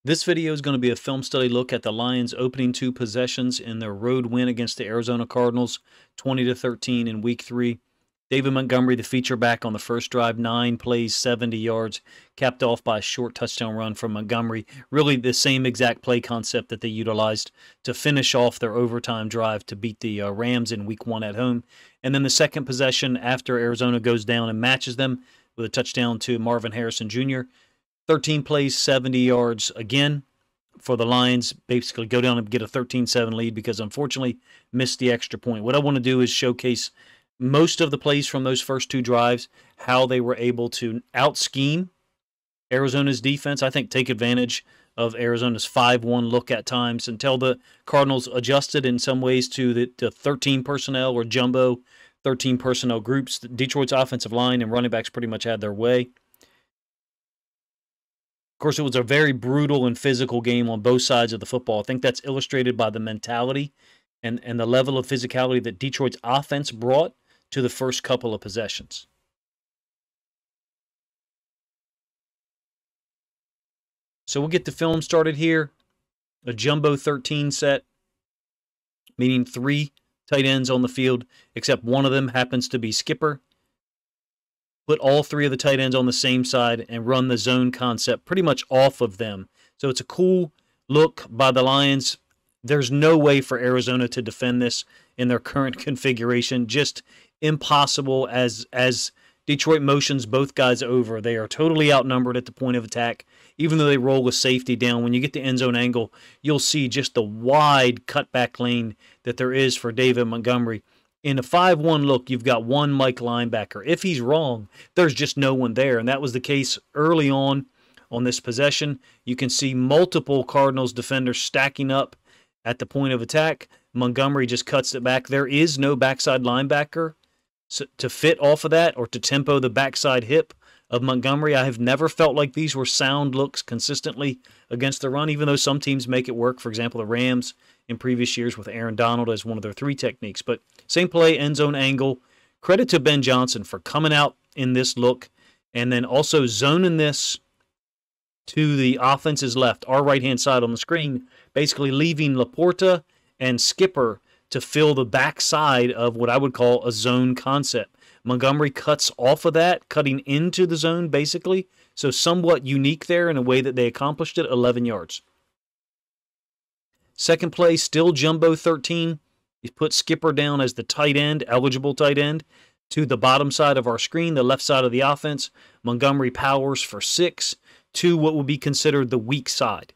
This video is going to be a film study look at the Lions' opening two possessions in their road win against the Arizona Cardinals, 20-13 in Week 3. David Montgomery, the feature back on the first drive, 9 plays, 70 yards, capped off by a short touchdown run from Montgomery. Really the same exact play concept that they utilized to finish off their overtime drive to beat the Rams in Week 1 at home. And then the second possession after Arizona goes down and matches them with a touchdown to Marvin Harrison Jr., 13 plays, 70 yards again for the Lions. Basically go down and get a 13-7 lead because unfortunately missed the extra point. What I want to do is showcase most of the plays from those first two drives, how they were able to out-scheme Arizona's defense. I think take advantage of Arizona's 5-1 look at times until the Cardinals adjusted in some ways to the 13 personnel or jumbo 13 personnel groups. Detroit's offensive line and running backs pretty much had their way. Of course, it was a very brutal and physical game on both sides of the football. I think that's illustrated by the mentality and the level of physicality that Detroit's offense brought to the first couple of possessions. So we'll get the film started here. A jumbo 13 set, meaning 3 tight ends on the field, except one of them happens to be Skipper. Put all 3 of the tight ends on the same side and run the zone concept pretty much off of them. So it's a cool look by the Lions. There's no way for Arizona to defend this in their current configuration. Just impossible as Detroit motions both guys over. They are totally outnumbered at the point of attack. Even though they roll with safety down, when you get the end zone angle, you'll see just the wide cutback lane that there is for David Montgomery. In a 5-1 look, you've got one Mike linebacker. If he's wrong, there's just no one there. And that was the case early on this possession. You can see multiple Cardinals defenders stacking up at the point of attack. Montgomery just cuts it back. There is no backside linebacker to fit off of that or to tempo the backside hip of Montgomery. I have never felt like these were sound looks consistently against the run, even though some teams make it work. For example, the Rams in previous years with Aaron Donald as one of their 3 techniques. But same play, end zone angle. Credit to Ben Johnson for coming out in this look and then also zoning this to the offense's left, our right-hand side on the screen, basically leaving Laporta and Skipper to fill the backside of what I would call a zone concept. Montgomery cuts off of that, cutting into the zone basically, so somewhat unique there in a way that they accomplished it, 11 yards. Second play, still jumbo 13. You put Skipper down as the tight end, eligible tight end, to the bottom side of our screen, the left side of the offense. Montgomery powers for 6 to what would be considered the weak side.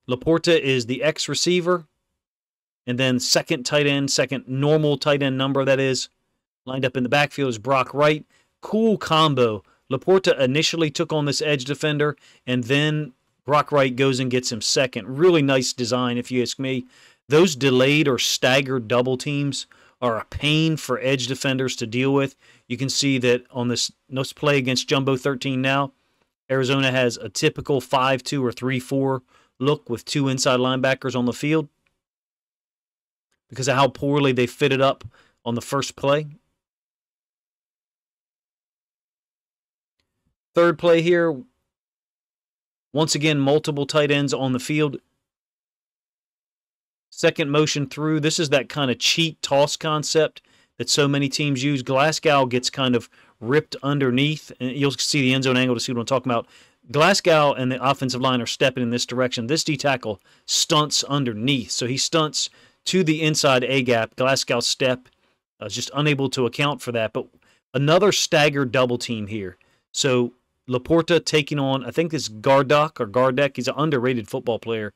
Laporta is the X receiver, and then second tight end, second normal tight end number that is. Lined up in the backfield is Brock Wright. Cool combo. Laporta initially took on this edge defender, and then Brock Wright goes and gets him second. Really nice design, if you ask me. Those delayed or staggered double teams are a pain for edge defenders to deal with. You can see that on this play against Jumbo 13 now, Arizona has a typical 5-2 or 3-4 look with 2 inside linebackers on the field because of how poorly they fitted up on the first play. Third play here, once again, multiple tight ends on the field. Second motion through. This is that kind of cheat toss concept that so many teams use. Glasgow gets kind of ripped underneath, and you'll see the end zone angle to see what I'm talking about. Glasgow and the offensive line are stepping in this direction. This D-tackle stunts underneath, so he stunts to the inside A-gap. Glasgow's step is just unable to account for that, but another staggered double team here. So Laporta taking on, I think this Gardeck. He's an underrated football player,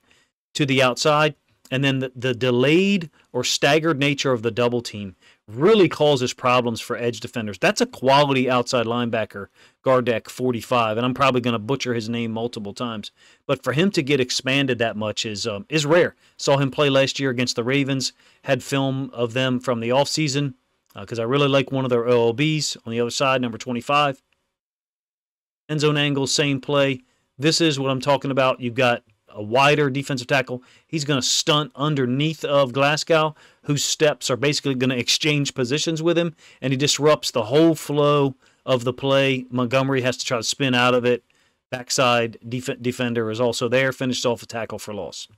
to the outside. And then the delayed or staggered nature of the double team really causes problems for edge defenders. That's a quality outside linebacker, Gardeck 45, and I'm probably going to butcher his name multiple times. But for him to get expanded that much is rare. Saw him play last year against the Ravens, had film of them from the offseason because I really like one of their OLBs on the other side, number 25. End zone angle, same play. This is what I'm talking about. You've got a wider defensive tackle. He's going to stunt underneath of Glasgow, whose steps are basically going to exchange positions with him, and he disrupts the whole flow of the play. Montgomery has to try to spin out of it. backside defender is also there, finished off a tackle for loss.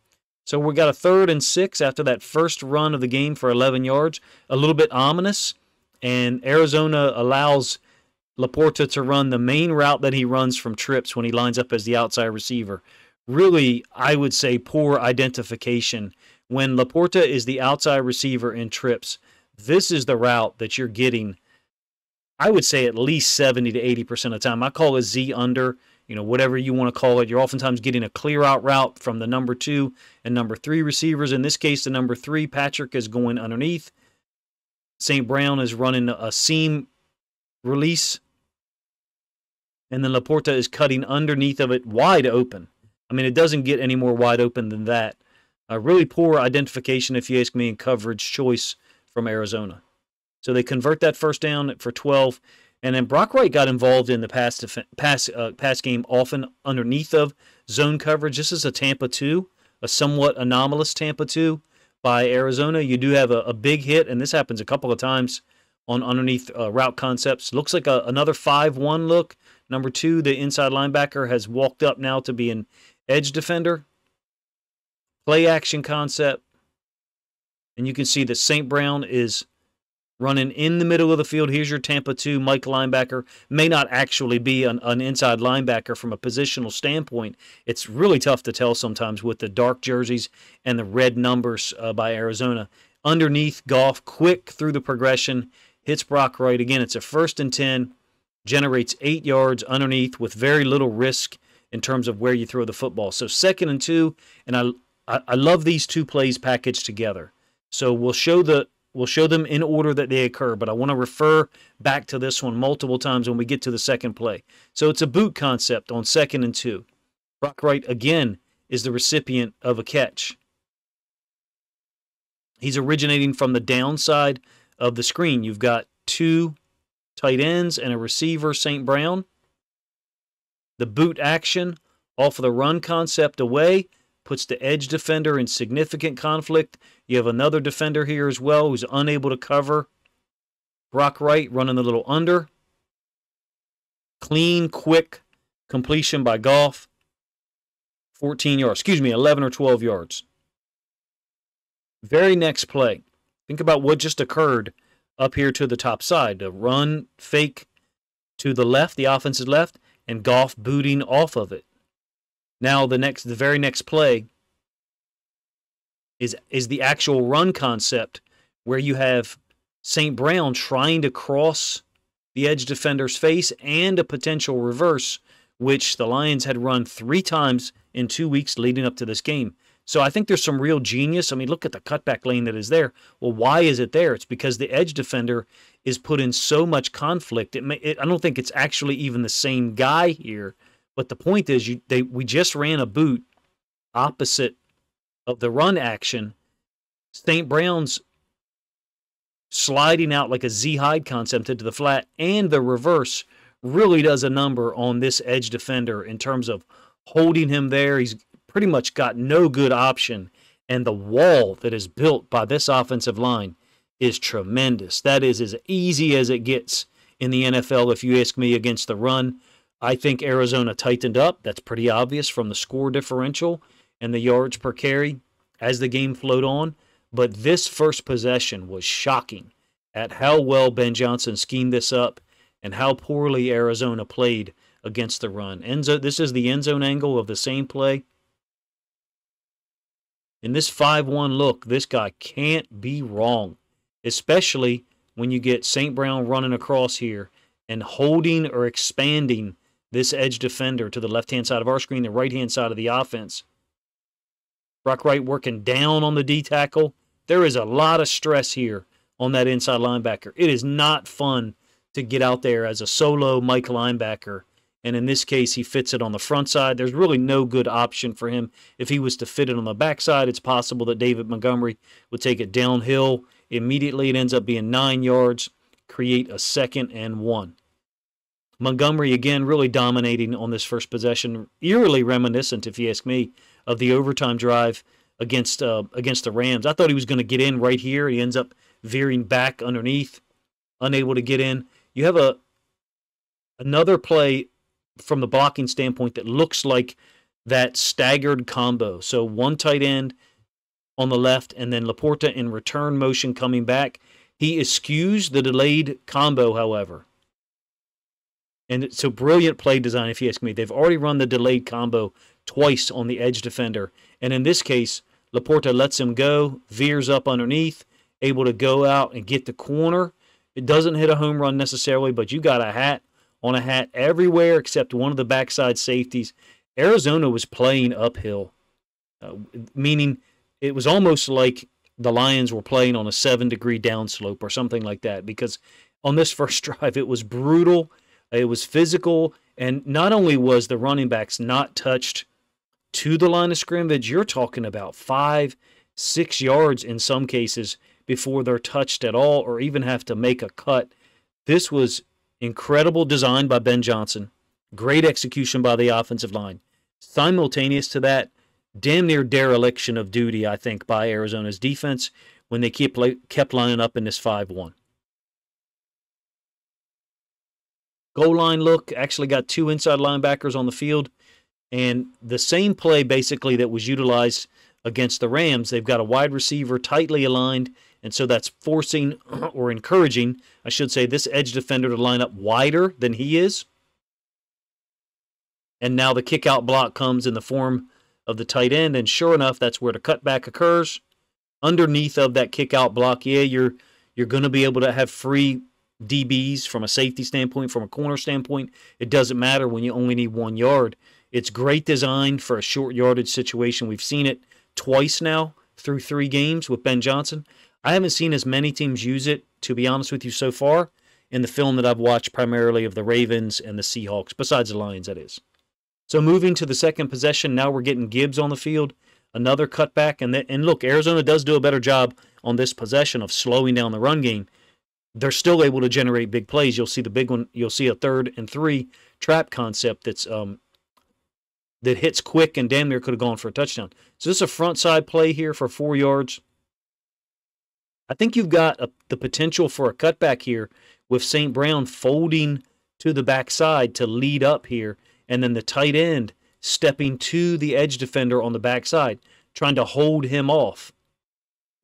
So we got a 3rd and 6 after that first run of the game for 11 yards. A little bit ominous, and Arizona allows Laporta to run the main route that he runs from trips when he lines up as the outside receiver. Really, I would say poor identification. When Laporta is the outside receiver in trips, this is the route that you're getting, I would say, at least 70 to 80% of the time. I call it Z under, whatever you want to call it. You're oftentimes getting a clear out route from the number 2 and number 3 receivers. In this case, the number 3, Patrick, is going underneath. St. Brown is running a seam release. And then Laporta is cutting underneath of it wide open. I mean, it doesn't get any more wide open than that. Really poor identification, if you ask me, and coverage choice from Arizona. So they convert that first down for 12. And then Brock Wright got involved in the pass game often underneath of zone coverage. This is a Tampa 2, a somewhat anomalous Tampa 2 by Arizona. You do have a big hit, and this happens a couple of times on underneath route concepts. Looks like another 5-1 look. Number 2, the inside linebacker, has walked up now to be an edge defender. Play action concept. And you can see that St. Brown is running in the middle of the field. Here's your Tampa 2 Mike linebacker. May not actually be an inside linebacker from a positional standpoint. It's really tough to tell sometimes with the dark jerseys and the red numbers by Arizona. Underneath, Goff, quick through the progression, hits Brock Wright. Again, it's a 1st and 10, generates 8 yards underneath with very little risk in terms of where you throw the football. So 2nd and 2, and I love these two plays packaged together. So we'll show them in order that they occur, but I want to refer back to this one multiple times when we get to the second play. So it's a boot concept on 2nd and 2. Brock Wright, again, is the recipient of a catch. He's originating from the downside of the screen. You've got 2 tight ends and a receiver, St. Brown. The boot action off of the run concept away puts the edge defender in significant conflict. You have another defender here as well who's unable to cover Brock Wright, running a little under. Clean, quick completion by Goff. 11 or 12 yards. Very next play. Think about what just occurred up here to the top side. The run fake to the left, the offensive left, and Goff booting off of it. Now the very next play is the actual run concept where you have St. Brown trying to cross the edge defender's face and a potential reverse, which the Lions had run 3 times in 2 weeks leading up to this game. So I think there's some real genius. I mean, look at the cutback lane that is there. Well, why is it there? It's because the edge defender is put in so much conflict. I don't think it's actually even the same guy here. But the point is, we just ran a boot opposite of the run action. St. Brown's sliding out like a Z-hide concept into the flat, and the reverse really does a number on this edge defender in terms of holding him there. He's pretty much got no good option, and the wall that is built by this offensive line is tremendous. That is as easy as it gets in the NFL, if you ask me, against the run. I think Arizona tightened up. That's pretty obvious from the score differential and the yards per carry as the game flowed on. But this first possession was shocking at how well Ben Johnson schemed this up and how poorly Arizona played against the run. This is the end zone angle of the same play. In this 5-1 look, this guy can't be wrong, especially when you get St. Brown running across here and holding or expanding this edge defender to the left-hand side of our screen, the right-hand side of the offense. Brock Wright working down on the D-tackle. There is a lot of stress here on that inside linebacker. It is not fun to get out there as a solo Mike linebacker, and in this case, he fits it on the front side. There's really no good option for him. If he was to fit it on the backside, it's possible that David Montgomery would take it downhill immediately. It ends up being 9 yards, create a 2nd and 1. Montgomery, again, really dominating on this first possession, eerily reminiscent, if you ask me, of the overtime drive against the Rams. I thought he was going to get in right here. He ends up veering back underneath, unable to get in. You have another play from the blocking standpoint that looks like that staggered combo. So one tight end on the left, and then Laporta in return motion coming back. He eschews the delayed combo, however. And so brilliant play design, if you ask me. They've already run the delayed combo twice on the edge defender. And in this case, Laporta lets him go, veers up underneath, able to go out and get the corner. It doesn't hit a home run necessarily, but you got a hat on a hat everywhere except one of the backside safeties. Arizona was playing uphill, meaning it was almost like the Lions were playing on a 7-degree downslope or something like that, because on this first drive, it was brutal, it was physical, and not only was the running backs not touched to the line of scrimmage, you're talking about 5-6 yards in some cases before they're touched at all or even have to make a cut. This was incredible design by Ben Johnson, great execution by the offensive line. Simultaneous to that, damn near dereliction of duty, I think, by Arizona's defense when they kept lining up in this 5-1. Goal line look, actually got 2 inside linebackers on the field, and the same play basically that was utilized against the Rams. They've got a wide receiver tightly aligned, and so that's forcing or encouraging, I should say, this edge defender to line up wider than he is. And now the kick-out block comes in the form of the tight end, and sure enough, that's where the cutback occurs. Underneath of that kick-out block, yeah, you're going to be able to have free DBs from a safety standpoint, from a corner standpoint. It doesn't matter when you only need 1 yard. It's great design for a short yardage situation. We've seen it twice now through 3 games with Ben Johnson. I haven't seen as many teams use it, to be honest with you, so far in the film that I've watched primarily of the Ravens and the Seahawks, besides the Lions, that is. So moving to the second possession, now we're getting Gibbs on the field, another cutback. And look, Arizona does do a better job on this possession of slowing down the run game. They're still able to generate big plays. You'll see the big one. You'll see a 3rd and 3 trap concept that's that hits quick and damn near could have gone for a touchdown. So this is a front side play here for 4 yards. I think you've got the potential for a cutback here with St. Brown folding to the backside to lead up here, and then the tight end stepping to the edge defender on the backside, trying to hold him off.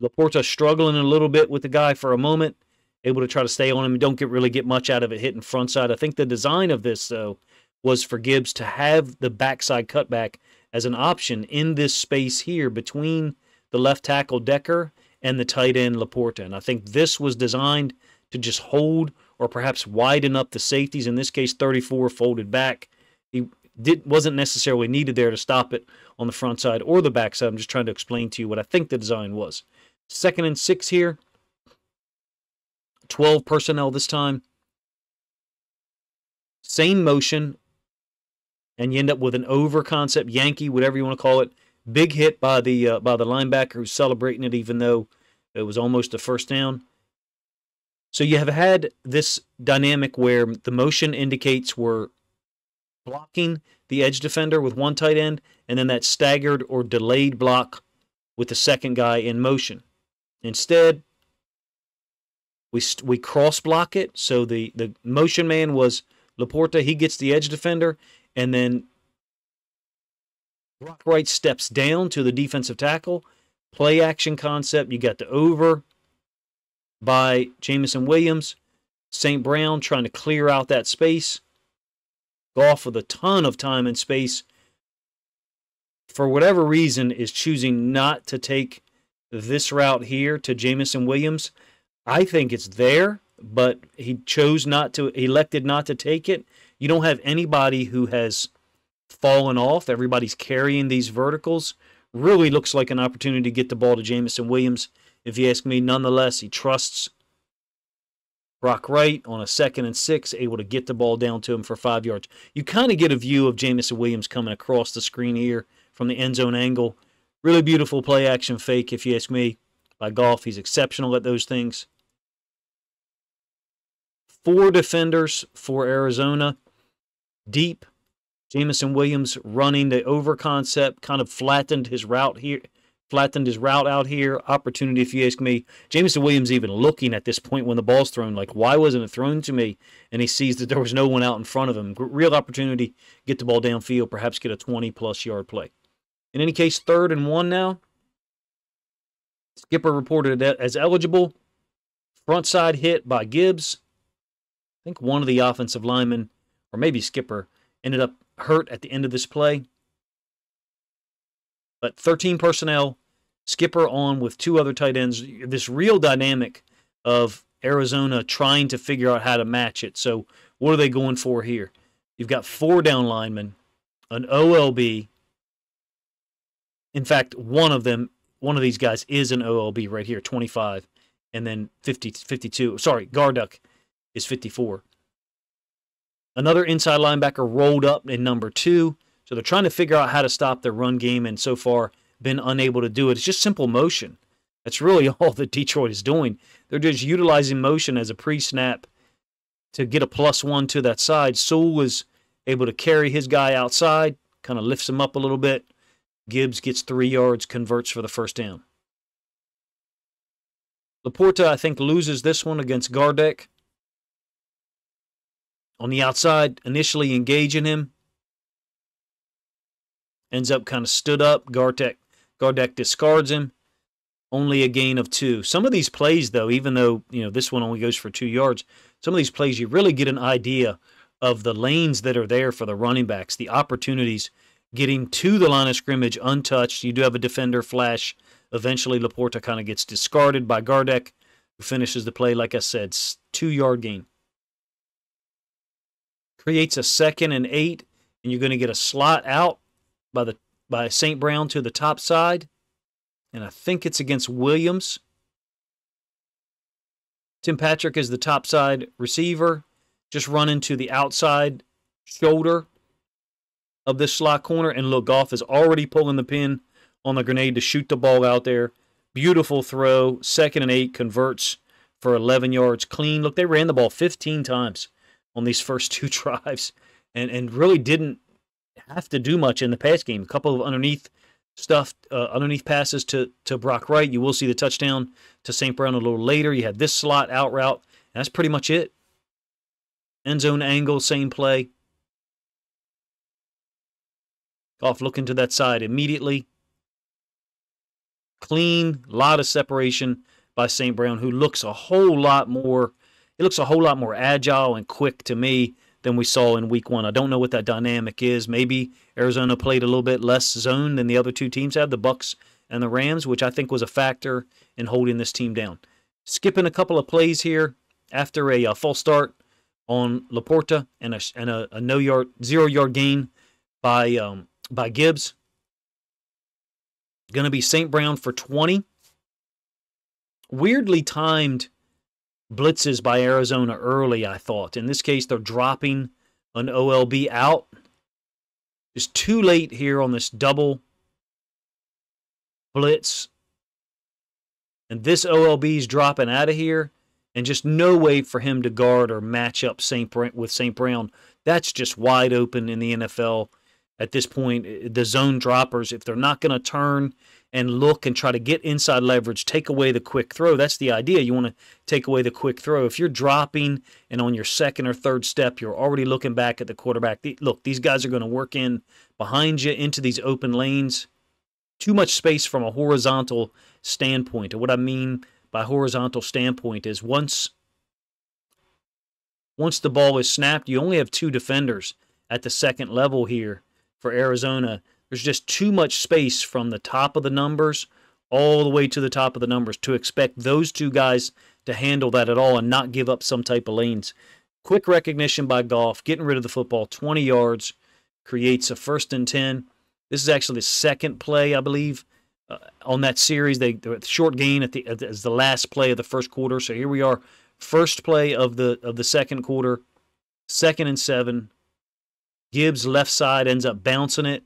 Laporta struggling a little bit with the guy for a moment, able to try to stay on him. Don't really get much out of it hitting front side. I think the design of this, though, was for Gibbs to have the backside cutback as an option in this space here between the left tackle Decker and the tight end Laporta. And I think this was designed to just hold or perhaps widen up the safeties. In this case, 34 folded back. He wasn't necessarily needed there to stop it on the front side or the back side. I'm just trying to explain to you what I think the design was. 2nd and 6 here. 12 personnel this time. Same motion. And you end up with an over concept, Yankee, whatever you want to call it. Big hit by the linebacker who's celebrating it, even though it was almost a first down. So you have had this dynamic where the motion indicates we're blocking the edge defender with one tight end, and then that staggered or delayed block with the second guy in motion. Instead, we cross block it. So the motion man was Laporta. He gets the edge defender, and then Brock Wright steps down to the defensive tackle. Play action concept. You got the over by Jameson Williams. St. Brown trying to clear out that space. Goff with a ton of time and space, for whatever reason, is choosing not to take this route here to Jameson Williams. I think it's there, but he chose not to, elected not to take it. You don't have anybody who has fallen off. Everybody's carrying these verticals. Really looks like an opportunity to get the ball to Jameson Williams, if you ask me. Nonetheless, he trusts Brock Wright on a 2nd and 6, able to get the ball down to him for 5 yards. You kind of get a view of Jameson Williams coming across the screen here from the end zone angle. Really beautiful play action fake, if you ask me, by Goff. He's exceptional at those things. 4 defenders for Arizona. Deep. Jameson Williams running the over concept, kind of flattened his route here, flattened his route out here. Opportunity, if you ask me. Jameson Williams even looking at this point when the ball's thrown, like, why wasn't it thrown to me? And he sees that there was no one out in front of him. Real opportunity, get the ball downfield, perhaps get a 20-plus yard play. In any case, 3rd and 1 now. Skipper reported as eligible. Front side hit by Gibbs. I think one of the offensive linemen, or maybe Skipper, ended up hurt at the end of this play. But 13 personnel, Skipper on with 2 other tight ends. This real dynamic of Arizona trying to figure out how to match it. So what are they going for here? You've got 4 down linemen, an OLB. In fact, one of these guys is an OLB right here, 25, and then 52. Sorry, Garduck is 54. Another inside linebacker rolled up in number 2. So they're trying to figure out how to stop their run game, and so far been unable to do it. It's just simple motion. That's really all that Detroit is doing. They're just utilizing motion as a pre-snap to get a +1 to that side. Sewell was able to carry his guy outside, kind of lifts him up a little bit. Gibbs gets 3 yards, converts for the first down. Laporta, I think, loses this one against Gardeck. On the outside, initially engaging him. Ends up kind of stood up. Gardeck discards him. Only a gain of 2. Some of these plays, though, even though this one only goes for 2 yards, some of these plays you really get an idea of the lanes that are there for the running backs, the opportunities getting to the line of scrimmage untouched. You do have a defender flash. Eventually, Laporta kind of gets discarded by Gardeck, who finishes the play, like I said, 2-yard gain. Creates a 2nd and 8, and you're going to get a slot out by St. Brown to the top side. And I think it's against Williams. Tim Patrick is the top side receiver. Just running to the outside shoulder of this slot corner. And look, Goff is already pulling the pin on the grenade to shoot the ball out there. Beautiful throw. 2nd and 8, converts for 11 yards clean. Look, they ran the ball 15 times on these first 2 drives and really didn't have to do much in the pass game. A couple of underneath passes to Brock Wright. You will see the touchdown to St. Brown a little later. You had this slot out route. And that's pretty much it. End zone angle, same play. Goff looking to that side immediately. Clean, lot of separation by St. Brown, who looks a whole lot more. It looks a whole lot more agile and quick to me than we saw in week 1. I don't know what that dynamic is. Maybe Arizona played a little bit less zone than the other 2 teams have, the Bucs and the Rams, which I think was a factor in holding this team down. Skipping a couple of plays here after a false start on Laporta and a 0-yard gain by Gibbs. Going to be St. Brown for 20. Weirdly timed blitzes by Arizona early, I thought. In this case, they're dropping an OLB out. Just too late here on this double blitz. And this OLB is dropping out of here. And just no way for him to guard or match up with St. Brown. That's just wide open in the NFL at this point. The zone droppers, if they're not going to turn and look and try to get inside leverage, take away the quick throw. That's the idea. You want to take away the quick throw. If you're dropping and on your 2nd or 3rd step, you're already looking back at the quarterback. Look, these guys are going to work in behind you into these open lanes. Too much space from a horizontal standpoint. And what I mean by horizontal standpoint is once the ball is snapped, you only have 2 defenders at the 2nd level here for Arizona. There's just too much space from the top of the numbers all the way to the top of the numbers to expect those 2 guys to handle that at all and not give up some type of lanes. Quick recognition by Goff, getting rid of the football, 20 yards, creates a 1st and 10. This is actually the 2nd play, I believe, on that series. They short gain as the last play of the 1st quarter. So here we are, 1st play of the 2nd quarter, 2nd and 7. Gibbs left side ends up bouncing it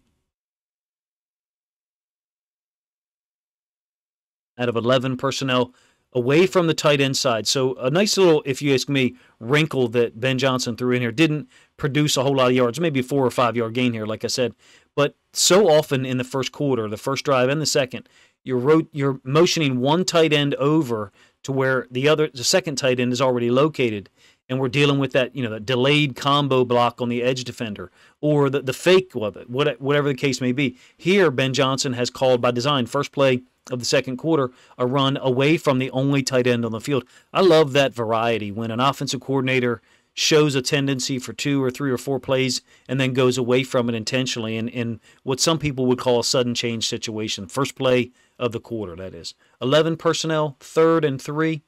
out of 11 personnel away from the tight end side. So a nice little, if you ask me, wrinkle that Ben Johnson threw in here. Didn't produce a whole lot of yards, maybe a 4 or 5 yard gain here, like I said. But so often in the 1st quarter, the 1st drive and the 2nd, You're motioning one tight end over to where the second tight end is already located, and we're dealing with that, that delayed combo block on the edge defender or the fake of it, whatever the case may be. Here, Ben Johnson has called by design, first play of the second quarter, a run away from the only tight end on the field. I love that variety when an offensive coordinator shows a tendency for 2 or 3 or 4 plays and then goes away from it intentionally in what some people would call a sudden change situation. First play of the quarter, that is. 11 personnel, 3rd and 3.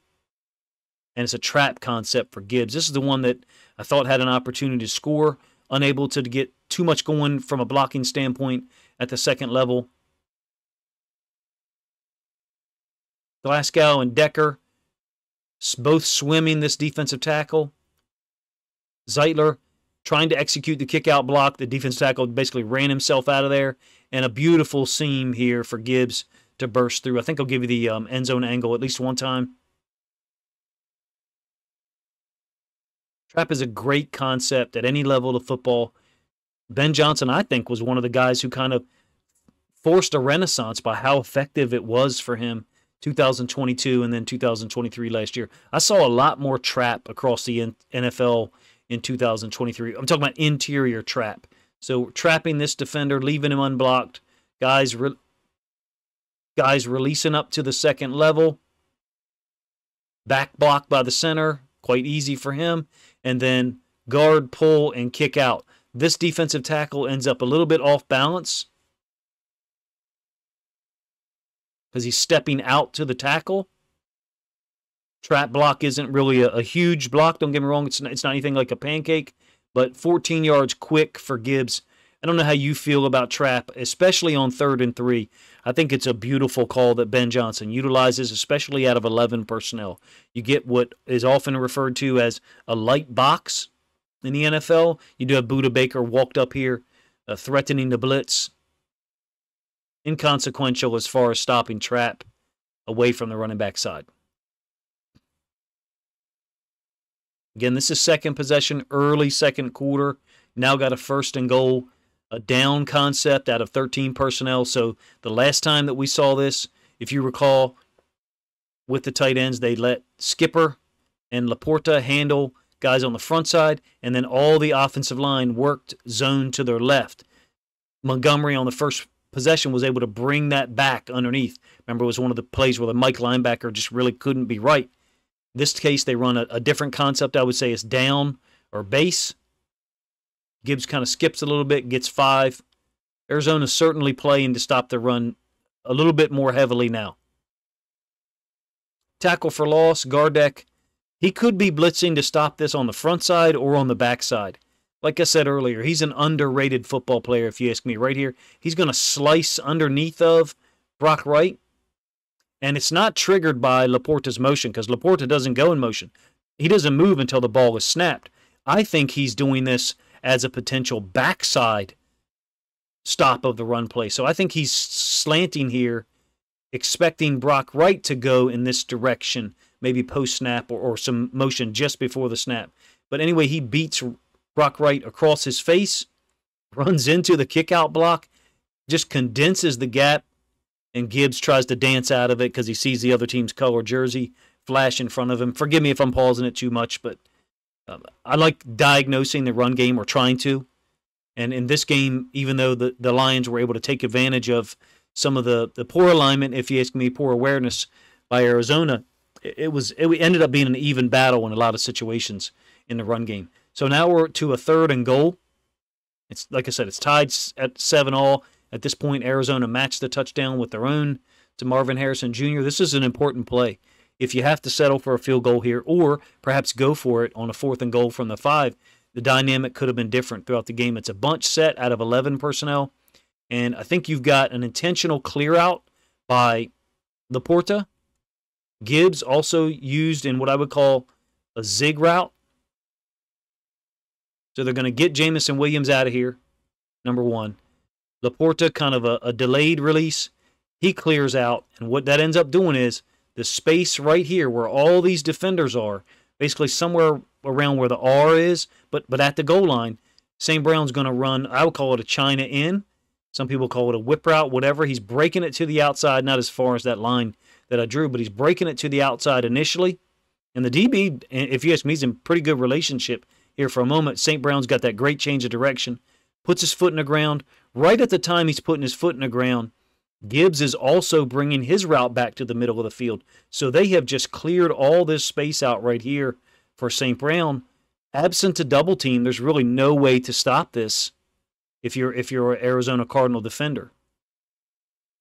And it's a trap concept for Gibbs. This is the one that I thought had an opportunity to score, unable to get too much going from a blocking standpoint at the second level. Glasgow and Decker both swimming this defensive tackle. Zeitler trying to execute the kick-out block. The defensive tackle basically ran himself out of there. And a beautiful seam here for Gibbs to burst through. I think I'll give you the end zone angle at least one time. Trap is a great concept at any level of football. Ben Johnson, I think, was one of the guys who kind of forced a renaissance by how effective it was for him 2022 and then 2023 last year. I saw a lot more trap across the NFL in 2023. I'm talking about interior trap. So trapping this defender, leaving him unblocked, guys releasing up to the second level, back block by the center, quite easy for him, and then guard, pull, and kick out. This defensive tackle ends up a little bit off balance because he's stepping out to the tackle. Trap block isn't really a huge block. Don't get me wrong. It's not anything like a pancake, but 14 yards quick for Gibbs. I don't know how you feel about trap, especially on 3rd and 3. I think it's a beautiful call that Ben Johnson utilizes, especially out of 11 personnel. You get what is often referred to as a light box in the NFL. You do have Budda Baker walked up here, threatening the blitz. Inconsequential as far as stopping trap away from the running back side. Again, this is second possession, early second quarter. Now got a 1st and goal, a down concept out of 13 personnel. So the last time that we saw this, if you recall, with the tight ends, they let Skipper and Laporta handle guys on the front side, and then all the offensive line worked zone to their left. Montgomery on the first possession was able to bring that back underneath. Remember, it was one of the plays where the Mike linebacker just really couldn't be right. This case, they run a different concept. I would say it's down or base. Gibbs kind of skips a little bit, gets 5. Arizona's certainly playing to stop the run a little bit more heavily now. Tackle for loss, Gardeck. He could be blitzing to stop this on the front side or on the back side. Like I said earlier, he's an underrated football player, if you ask me. Right here, he's going to slice underneath of Brock Wright. And it's not triggered by Laporta's motion because Laporta doesn't go in motion. He doesn't move until the ball is snapped. I think he's doing this as a potential backside stop of the run play. So I think he's slanting here, expecting Brock Wright to go in this direction, maybe post-snap or some motion just before the snap. But anyway, he beats Brock Wright across his face, runs into the kick-out block, just condenses the gap, and Gibbs tries to dance out of it because he sees the other team's color jersey flash in front of him. Forgive me if I'm pausing it too much, but I like diagnosing the run game, or trying to. And in this game, even though the Lions were able to take advantage of some of the poor alignment, if you ask me, poor awareness by Arizona, it ended up being an even battle in a lot of situations in the run game. So now we're to a 3rd and goal. It's like I said, it's tied at 7-all. At this point, Arizona matched the touchdown with their own to Marvin Harrison Jr. This is an important play. If you have to settle for a field goal here, or perhaps go for it on a 4th and goal from the 5, the dynamic could have been different throughout the game. It's a bunch set out of 11 personnel, and I think you've got an intentional clear out by Laporta. Gibbs also used in what I would call a zig route. So they're going to get Jamison Williams out of here, number 1. Laporta, kind of a delayed release. He clears out, and what that ends up doing is the space right here where all these defenders are, basically somewhere around where the R is, but at the goal line, St. Brown's going to run, I would call it a China in. Some people call it a whip route, whatever. He's breaking it to the outside, not as far as that line that I drew, but he's breaking it to the outside initially. And the DB, if you ask me, he's in pretty good relationship here for a moment. St. Brown's got that great change of direction, puts his foot in the ground. Right at the time he's putting his foot in the ground, Gibbs is also bringing his route back to the middle of the field. So they have just cleared all this space out right here for St. Brown. Absent a double team, there's really no way to stop this if you're an Arizona Cardinal defender.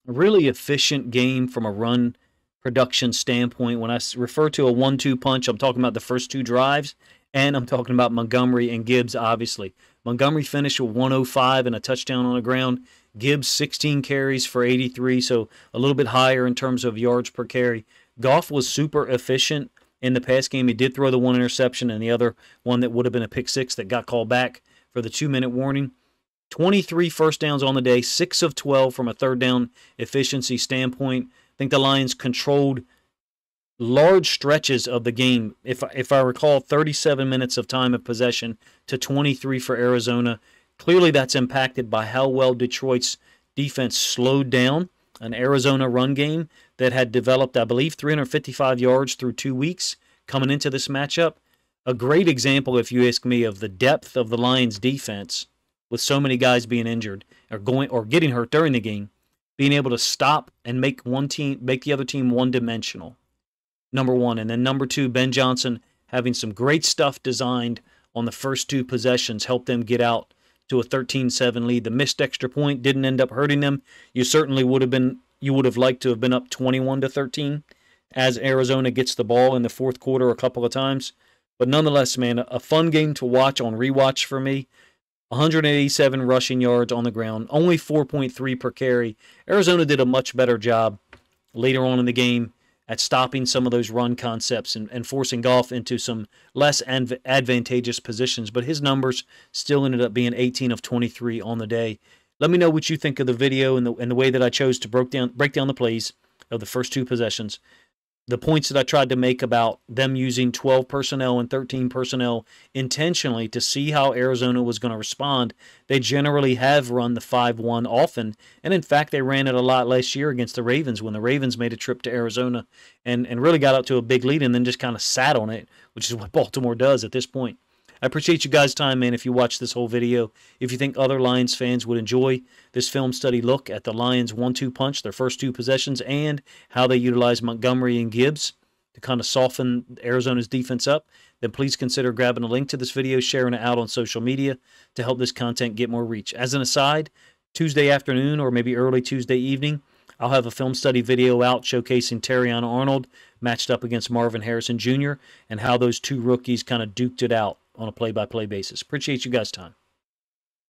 A really efficient game from a run production standpoint. When I refer to a 1-2 punch, I'm talking about the first 2 drives, and I'm talking about Montgomery and Gibbs, obviously. Montgomery finished with 105 and a touchdown on the ground. Gibbs, 16 carries for 83, so a little bit higher in terms of yards per carry. Goff was super efficient in the pass game. He did throw the 1 interception and the other one that would have been a pick 6 that got called back for the 2-minute warning. 23 first downs on the day, 6 of 12 from a third down efficiency standpoint. I think the Lions controlled large stretches of the game. If I recall, 37 minutes of time of possession to 23 for Arizona. Clearly that's impacted by how well Detroit's defense slowed down an Arizona run game that had developed, I believe, 355 yards through 2 weeks coming into this matchup. A great example, if you ask me, of the depth of the Lions defense with so many guys being injured or getting hurt during the game, being able to stop and make the other team one-dimensional. Number one. And then number 2, Ben Johnson having some great stuff designed on the first 2 possessions helped them get out to a 13-7 lead. The missed extra point didn't end up hurting them. You would have liked to have been up 21-13 as Arizona gets the ball in the fourth quarter a couple of times. But nonetheless, man, a fun game to watch on rewatch for me. 187 rushing yards on the ground, only 4.3 per carry. Arizona did a much better job later on in the game at stopping some of those run concepts and forcing Goff into some less advantageous positions. But his numbers still ended up being 18 of 23 on the day. Let me know what you think of the video and the way that I chose to break down the plays of the first 2 possessions. The points that I tried to make about them using 12 personnel and 13 personnel intentionally to see how Arizona was going to respond. They generally have run the 5-1 often, and in fact, they ran it a lot last year against the Ravens when the Ravens made a trip to Arizona and really got out to a big lead and then just kind of sat on it, which is what Baltimore does at this point. I appreciate you guys' time, man, if you watch this whole video. If you think other Lions fans would enjoy this film study look at the Lions 1-2 punch, their first 2 possessions, and how they utilize Montgomery and Gibbs to kind of soften Arizona's defense up, then please consider grabbing a link to this video, sharing it out on social media to help this content get more reach. As an aside, Tuesday afternoon or maybe early Tuesday evening, I'll have a film study video out showcasing Terrion Arnold matched up against Marvin Harrison Jr. and how those 2 rookies kind of duked it out on a play-by-play basis. Appreciate you guys' time.